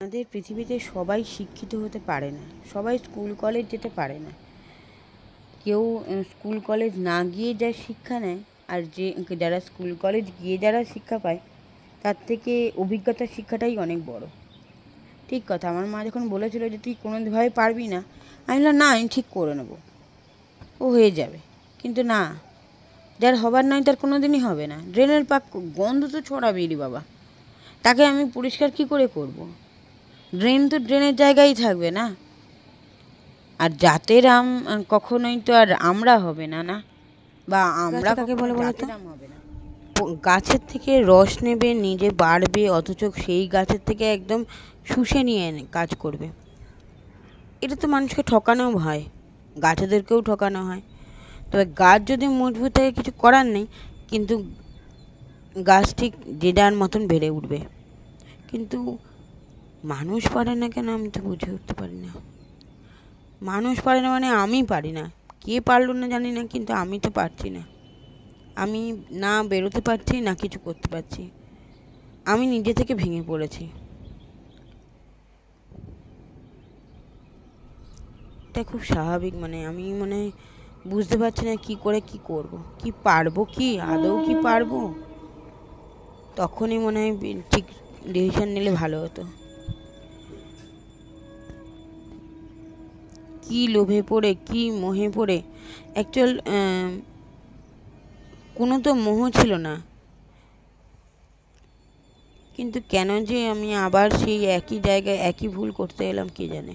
আমাদের পৃথিবীতে সবাই শিক্ষিত হতে পারে না, সবাই স্কুল কলেজ যেতে পারে না। কেউ স্কুল কলেজ না গিয়ে যা শিক্ষা নেয়, আর যারা স্কুল কলেজ গিয়ে যারা শিক্ষা পায় তার থেকে অভিজ্ঞতার শিক্ষাটাই অনেক বড়। ঠিক কথা। আমার মা যখন বলেছিল যে তুই কোনোভাবে পারবি না, আমি বললাম না, আমি ঠিক করে নেবো, ও হয়ে যাবে। কিন্তু না, যার হবার নয় তার কোনো দিনই হবে না। ড্রেনের পাক গন্ধ তো ছড়াবেই রে বাবা, তাকে আমি পরিষ্কার কি করে করব? ড্রেন তো ড্রেনের জায়গায় থাকবে না। আর জাতের আম কখনোই তো আর আমরা হবে না, না, বা আমরা কাকে বলে বলতো, হবে না। গাছের থেকে রস নেবে, নিজে বাড়বে, অথচ সেই গাছের থেকে একদম শুষে নিয়ে এনে কাজ করবে। এটা তো মানুষকে ঠকানো হয়, গাছেদেরকেও ঠকানো হয়। তবে গাছ যদি মজবুত থাকে কিছু করার নেই, কিন্তু গাছ ঠিক যে যার মতন বেড়ে উঠবে। কিন্তু মানুষ পারে না কেন, আমি তো বুঝে উঠতে পারি না। মানুষ পারে না মানে আমি পারি না, কে পারলো না জানি না, কিন্তু আমি তো পারছি না। আমি না বেরোতে পারছি, না কিছু করতে পারছি। আমি নিজে থেকে ভেঙে পড়েছি। এটা খুব স্বাভাবিক। আমি বুঝতে পারছি না কি করে কি করব, কি পারবো, কি আদৌ কি পারবো। তখনই মনে হয় ঠিক ডিসিশন নিলে ভালো হতো। কি লোভে পড়ে, কি মোহে পড়ে, অ্যাকচুয়াল কোনো তো মোহ ছিল না, কিন্তু কেন যে আমি আবার সেই একই জায়গায় একই ভুল করতে এলাম কে জানে।